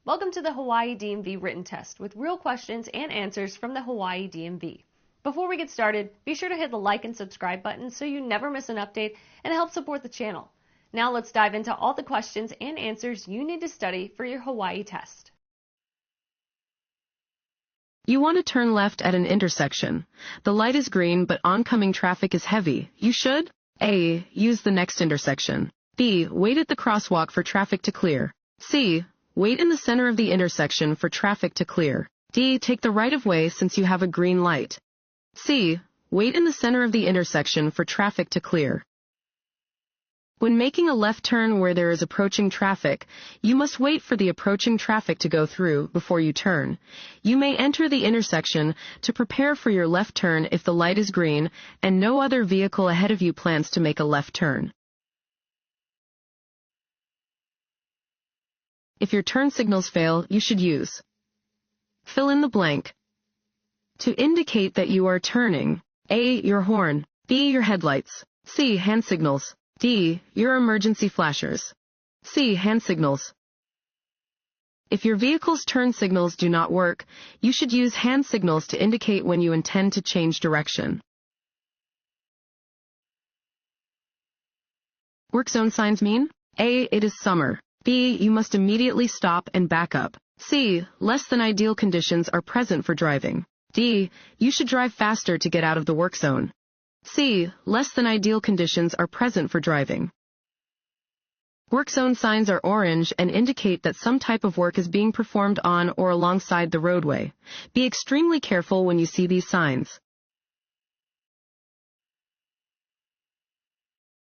Welcome to the Hawaii DMV Written Test with real questions and answers from the Hawaii DMV. Before we get started, be sure to hit the like and subscribe button so you never miss an update and help support the channel. Now let's dive into all the questions and answers you need to study for your Hawaii test. You want to turn left at an intersection. The light is green, but oncoming traffic is heavy. You should A. Use the next intersection. B. Wait at the crosswalk for traffic to clear. C. Wait in the center of the intersection for traffic to clear. D. Take the right-of-way since you have a green light. C. Wait in the center of the intersection for traffic to clear. When making a left turn where there is approaching traffic, you must wait for the approaching traffic to go through before you turn. You may enter the intersection to prepare for your left turn if the light is green and no other vehicle ahead of you plans to make a left turn. If your turn signals fail, you should use fill in the blank. To indicate that you are turning, A. Your horn, B. Your headlights, C. Hand signals, D. Your emergency flashers, C. Hand signals. If your vehicle's turn signals do not work, you should use hand signals to indicate when you intend to change direction. Work zone signs mean A. It is summer. B. You must immediately stop and back up. C. Less than ideal conditions are present for driving. D. You should drive faster to get out of the work zone. C. Less than ideal conditions are present for driving. Work zone signs are orange and indicate that some type of work is being performed on or alongside the roadway. Be extremely careful when you see these signs.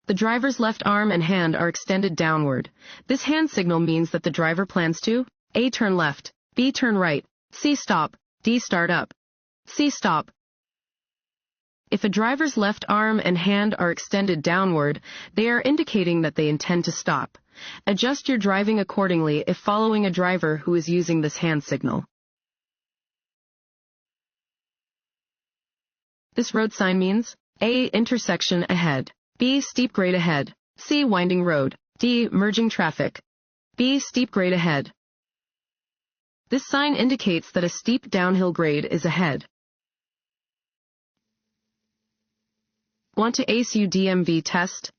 The driver's left arm and hand are extended downward. This hand signal means that the driver plans to A. Turn left, B. Turn right, C. Stop, D. Start up. C. Stop. If a driver's left arm and hand are extended downward, they are indicating that they intend to stop. Adjust your driving accordingly if following a driver who is using this hand signal. This road sign means A. Intersection ahead, B. Steep grade ahead, C. Winding road, D. Merging traffic. B. Steep grade ahead. This sign indicates that a steep downhill grade is ahead. Want to ace your DMV test?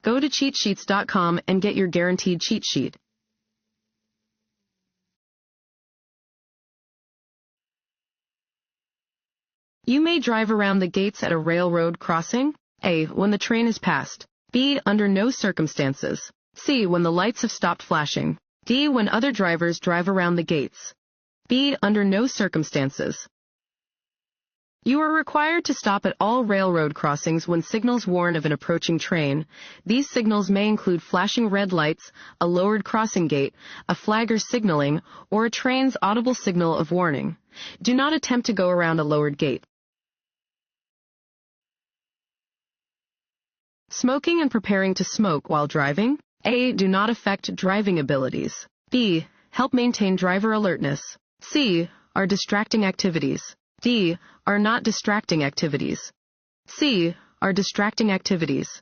Go to cheatsheets.com and get your guaranteed cheat sheet. You may drive around the gates at a railroad crossing. A. When the train is passed. B. Under no circumstances. C. When the lights have stopped flashing. D. When other drivers drive around the gates. B. Under no circumstances. You are required to stop at all railroad crossings when signals warn of an approaching train. These signals may include flashing red lights, a lowered crossing gate, a flagger signaling, or a train's audible signal of warning. Do not attempt to go around a lowered gate. Smoking and preparing to smoke while driving. A. Do not affect driving abilities. B. Help maintain driver alertness. C. Are distracting activities. D. Are not distracting activities. C. Are distracting activities.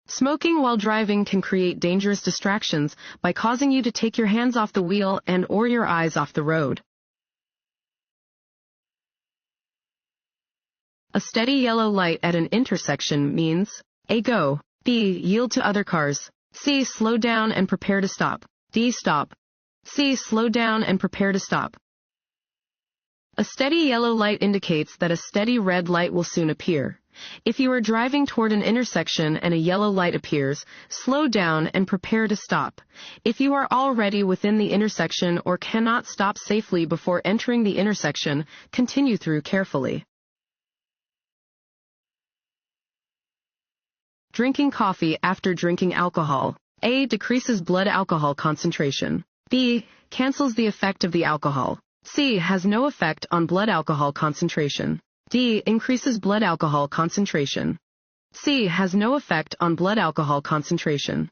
Smoking while driving can create dangerous distractions by causing you to take your hands off the wheel and/or your eyes off the road. A steady yellow light at an intersection means A. Go, B. Yield to other cars, C. Slow down and prepare to stop, D. Stop. C. Slow down and prepare to stop. A steady yellow light indicates that a steady red light will soon appear. If you are driving toward an intersection and a yellow light appears, slow down and prepare to stop. If you are already within the intersection or cannot stop safely before entering the intersection, continue through carefully. Drinking coffee after drinking alcohol. A. Decreases blood alcohol concentration. B. Cancels the effect of the alcohol. C. Has no effect on blood alcohol concentration. D. Increases blood alcohol concentration. C. Has no effect on blood alcohol concentration.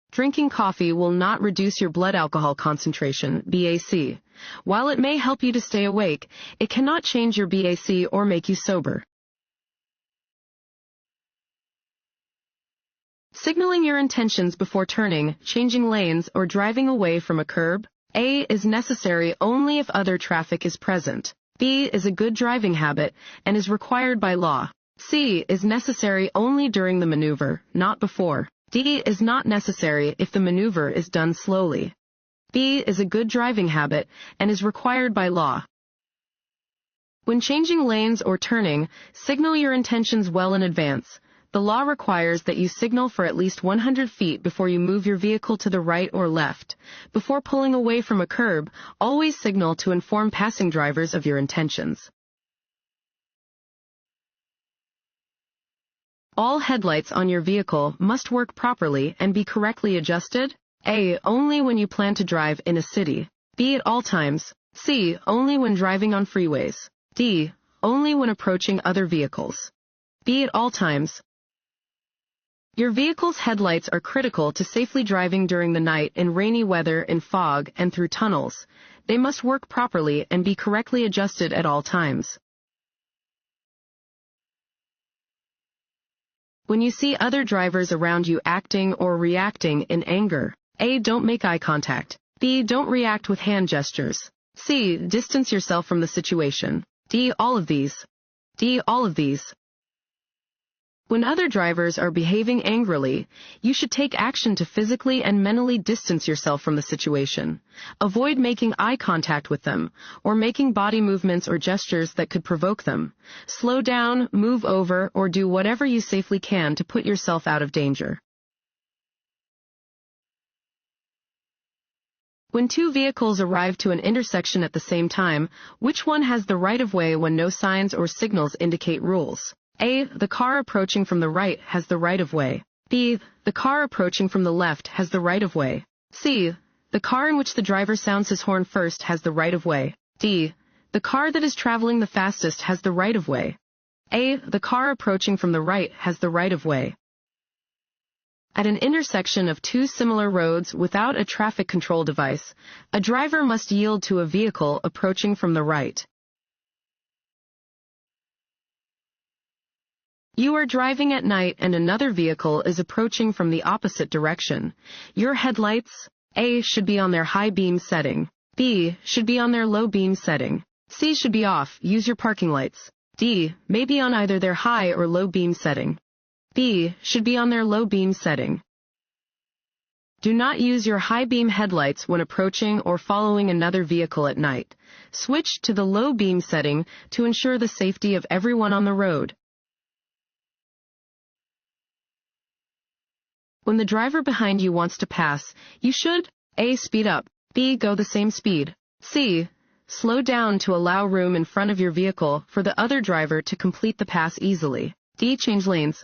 Drinking coffee will not reduce your blood alcohol concentration, BAC. While it may help you to stay awake, it cannot change your BAC or make you sober. signaling your intentions before turning, changing lanes, or driving away from a curb. A is necessary only if other traffic is present. B is a good driving habit and is required by law. C is necessary only during the maneuver, not before. D is not necessary if the maneuver is done slowly. B is a good driving habit and is required by law. When changing lanes or turning, signal your intentions well in advance. The law requires that you signal for at least 100 feet before you move your vehicle to the right or left. Before pulling away from a curb, always signal to inform passing drivers of your intentions. All headlights on your vehicle must work properly and be correctly adjusted. A. Only when you plan to drive in a city. B. At all times. C. Only when driving on freeways. D. Only when approaching other vehicles. B. At all times. Your vehicle's headlights are critical to safely driving during the night in rainy weather, in fog, and through tunnels. They must work properly and be correctly adjusted at all times. When you see other drivers around you acting or reacting in anger, A. Don't make eye contact. B. Don't react with hand gestures. C. Distance yourself from the situation. D. All of these. D. All of these. When other drivers are behaving angrily, you should take action to physically and mentally distance yourself from the situation. Avoid making eye contact with them, or making body movements or gestures that could provoke them. Slow down, move over, or do whatever you safely can to put yourself out of danger. When two vehicles arrive to an intersection at the same time, which one has the right-of-way when no signs or signals indicate rules? A. The car approaching from the right has the right-of-way. B. The car approaching from the left has the right-of-way. C. The car in which the driver sounds his horn first has the right-of-way. D. The car that is traveling the fastest has the right-of-way. A. The car approaching from the right has the right-of-way. At an intersection of two similar roads without a traffic control device, a driver must yield to a vehicle approaching from the right. You are driving at night and another vehicle is approaching from the opposite direction. Your headlights, A. should be on their high beam setting. B. should be on their low beam setting. C. should be off. Use your parking lights. D. may be on either their high or low beam setting. B. should be on their low beam setting. Do not use your high beam headlights when approaching or following another vehicle at night. Switch to the low beam setting to ensure the safety of everyone on the road. When the driver behind you wants to pass, you should A. speed up. B. go the same speed. C. slow down to allow room in front of your vehicle for the other driver to complete the pass easily. D. change lanes.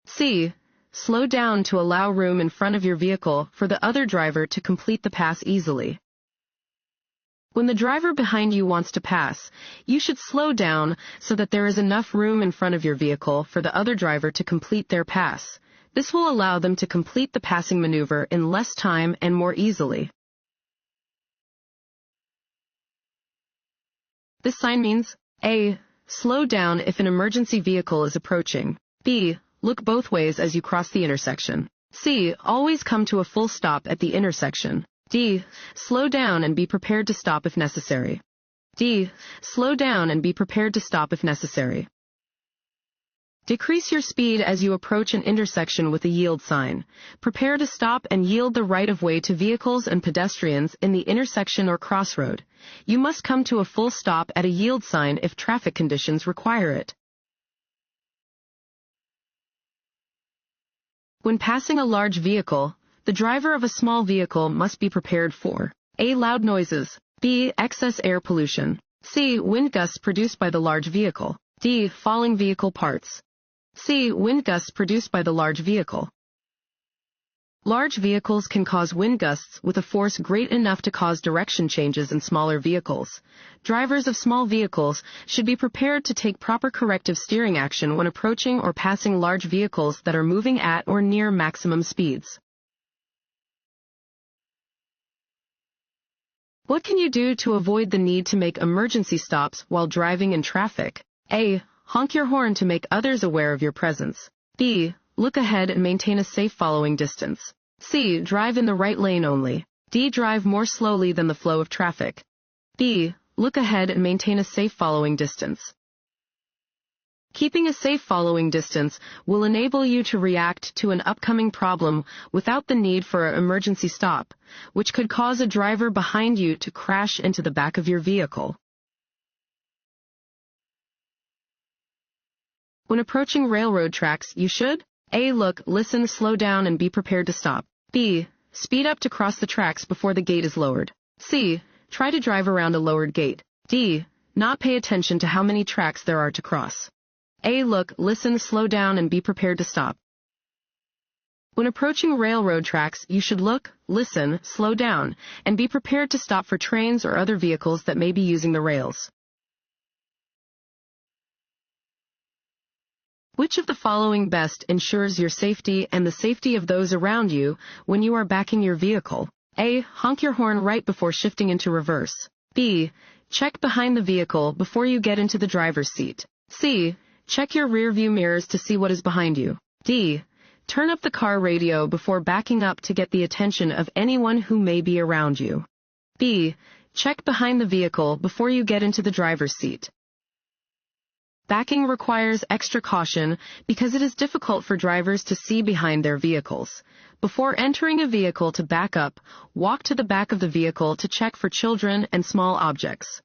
C. slow down to allow room in front of your vehicle for the other driver to complete the pass easily. When the driver behind you wants to pass, you should slow down so that there is enough room in front of your vehicle for the other driver to complete their pass. This will allow them to complete the passing maneuver in less time and more easily. This sign means A. slow down if an emergency vehicle is approaching. B. look both ways as you cross the intersection. C. always come to a full stop at the intersection. D. slow down and be prepared to stop if necessary. D. slow down and be prepared to stop if necessary. Decrease your speed as you approach an intersection with a yield sign. Prepare to stop and yield the right-of-way to vehicles and pedestrians in the intersection or crossroad. You must come to a full stop at a yield sign if traffic conditions require it. When passing a large vehicle, the driver of a small vehicle must be prepared for A. loud noises. B. excess air pollution. C. wind gusts produced by the large vehicle. D. falling vehicle parts. C. wind gusts produced by the large vehicle. Large vehicles can cause wind gusts with a force great enough to cause direction changes in smaller vehicles. Drivers of small vehicles should be prepared to take proper corrective steering action when approaching or passing large vehicles that are moving at or near maximum speeds. What can you do to avoid the need to make emergency stops while driving in traffic? A. honk your horn to make others aware of your presence. B. look ahead and maintain a safe following distance. C. Drive in the right lane only. D. Drive more slowly than the flow of traffic. B. Look ahead and maintain a safe following distance. Keeping a safe following distance will enable you to react to an upcoming problem without the need for an emergency stop, which could cause a driver behind you to crash into the back of your vehicle. When approaching railroad tracks, you should A. Look, listen, slow down, and be prepared to stop. B. Speed up to cross the tracks before the gate is lowered. C. Try to drive around a lowered gate. D. Not pay attention to how many tracks there are to cross. A. Look, listen, slow down, and be prepared to stop. When approaching railroad tracks, you should look, listen, slow down, and be prepared to stop for trains or other vehicles that may be using the rails. Which of the following best ensures your safety and the safety of those around you when you are backing your vehicle? A. Honk your horn right before shifting into reverse. B. Check behind the vehicle before you get into the driver's seat. C. Check your rear-view mirrors to see what is behind you. D. Turn up the car radio before backing up to get the attention of anyone who may be around you. B. Check behind the vehicle before you get into the driver's seat. Backing requires extra caution because it is difficult for drivers to see behind their vehicles. Before entering a vehicle to back up, walk to the back of the vehicle to check for children and small objects.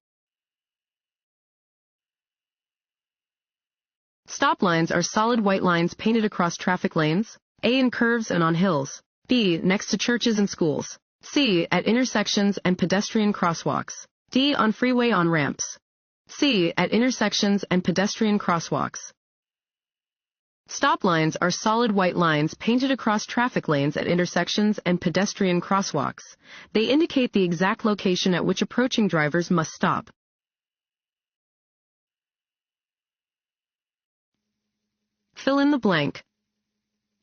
Stop lines are solid white lines painted across traffic lanes. A. In curves and on hills. B. Next to churches and schools. C. At intersections and pedestrian crosswalks. D. On freeway on-ramps. C. At intersections and pedestrian crosswalks. Stop lines are solid white lines painted across traffic lanes at intersections and pedestrian crosswalks. They indicate the exact location at which approaching drivers must stop. Fill in the blank.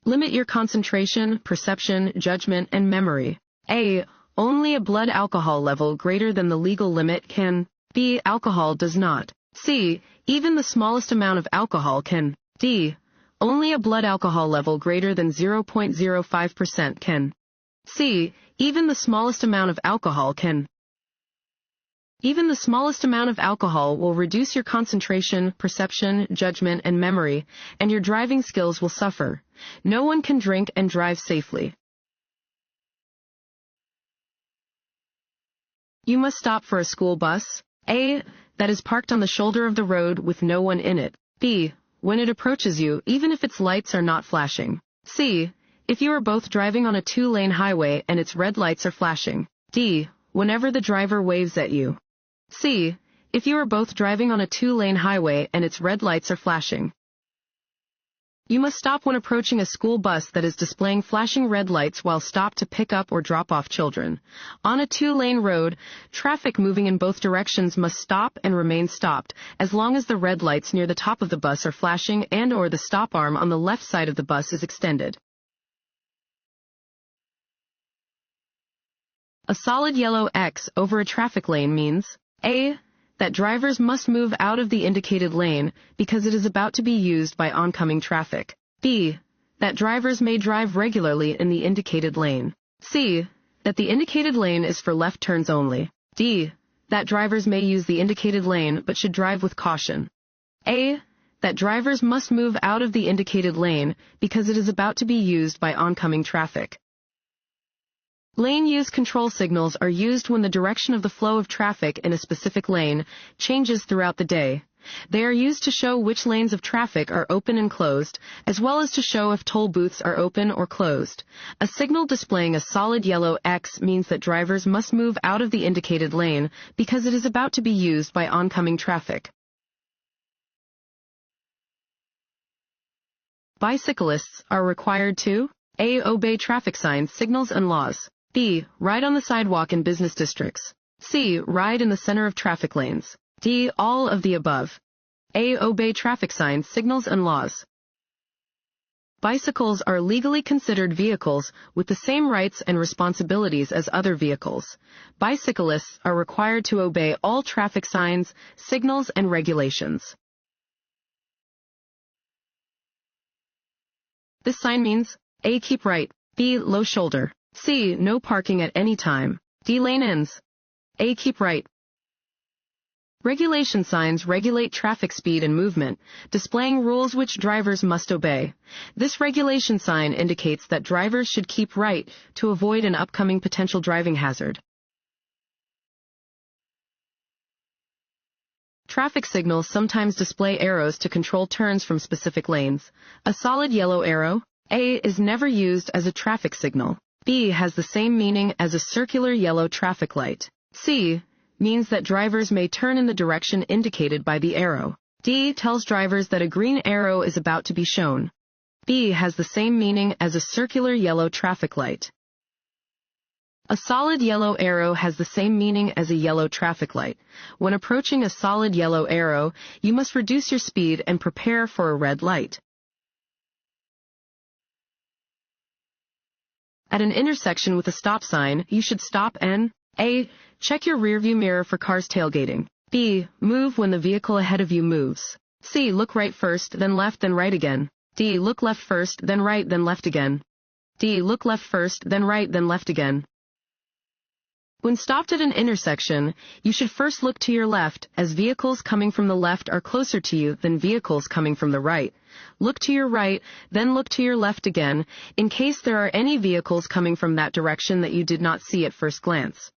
Limit your concentration, perception, judgment, and memory. A. Only a blood alcohol level greater than the legal limit can. B. Alcohol does not. C. Even the smallest amount of alcohol can. D. Only a blood alcohol level greater than 0.05% can. C. Even the smallest amount of alcohol can. Even the smallest amount of alcohol will reduce your concentration, perception, judgment, and memory, and your driving skills will suffer. No one can drink and drive safely. You must stop for a school bus. A. That is parked on the shoulder of the road with no one in it. B. When it approaches you, even if its lights are not flashing. C. If you are both driving on a 2-lane highway and its red lights are flashing. D. Whenever the driver waves at you. C. If you are both driving on a 2-lane highway and its red lights are flashing. You must stop when approaching a school bus that is displaying flashing red lights while stopped to pick up or drop off children. On a 2-lane road, traffic moving in both directions must stop and remain stopped as long as the red lights near the top of the bus are flashing and/or the stop arm on the left side of the bus is extended. A solid yellow X over a traffic lane means A. That drivers must move out of the indicated lane because it is about to be used by oncoming traffic. B. That drivers may drive regularly in the indicated lane. C. That the indicated lane is for left turns only. D. That drivers may use the indicated lane but should drive with caution. A. That drivers must move out of the indicated lane because it is about to be used by oncoming traffic. Lane use control signals are used when the direction of the flow of traffic in a specific lane changes throughout the day. They are used to show which lanes of traffic are open and closed, as well as to show if toll booths are open or closed. A signal displaying a solid yellow X means that drivers must move out of the indicated lane because it is about to be used by oncoming traffic. Bicyclists are required to A. Obey traffic signs, signals, and laws. B. Ride on the sidewalk in business districts. C. Ride in the center of traffic lanes. D. All of the above. A. Obey traffic signs, signals, and laws. Bicycles are legally considered vehicles with the same rights and responsibilities as other vehicles. Bicyclists are required to obey all traffic signs, signals, and regulations. This sign means A. Keep right. B. Low shoulder. C. No parking at any time. D. Lane ends. A. Keep right. Regulation signs regulate traffic speed and movement, displaying rules which drivers must obey. This regulation sign indicates that drivers should keep right to avoid an upcoming potential driving hazard. Traffic signals sometimes display arrows to control turns from specific lanes. A solid yellow arrow, A, is never used as a traffic signal. B has the same meaning as a circular yellow traffic light. C means that drivers may turn in the direction indicated by the arrow. D tells drivers that a green arrow is about to be shown. B has the same meaning as a circular yellow traffic light. A solid yellow arrow has the same meaning as a yellow traffic light. When approaching a solid yellow arrow, you must reduce your speed and prepare for a red light. At an intersection with a stop sign, you should stop and A. Check your rearview mirror for cars tailgating. B. Move when the vehicle ahead of you moves. C. Look right first, then left, then right again. D. Look left first, then right, then left again. D. Look left first, then right, then left again. When stopped at an intersection, you should first look to your left, as vehicles coming from the left are closer to you than vehicles coming from the right. Look to your right, then look to your left again, in case there are any vehicles coming from that direction that you did not see at first glance.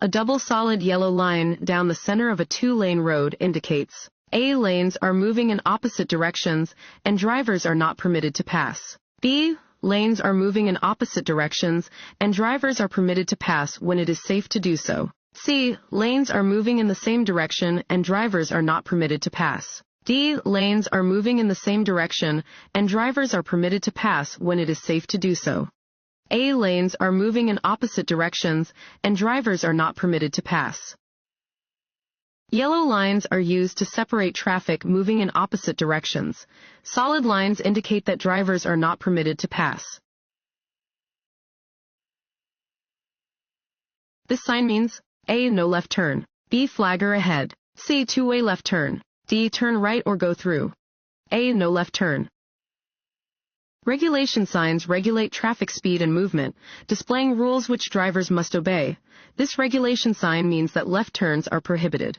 A double solid yellow line down the center of a two-lane road indicates A. Lanes are moving in opposite directions and drivers are not permitted to pass. B. Lanes are moving in opposite directions and drivers are permitted to pass when it is safe to do so. C. Lanes are moving in the same direction and drivers are not permitted to pass. D. Lanes are moving in the same direction and drivers are permitted to pass when it is safe to do so. A. Lanes are moving in opposite directions and drivers are not permitted to pass. Yellow lines are used to separate traffic moving in opposite directions. Solid lines indicate that drivers are not permitted to pass. This sign means A. No left turn. B. Flagger ahead. C. Two-way left turn. D. Turn right or go through. A. No left turn. Regulation signs regulate traffic speed and movement, displaying rules which drivers must obey. This regulation sign means that left turns are prohibited.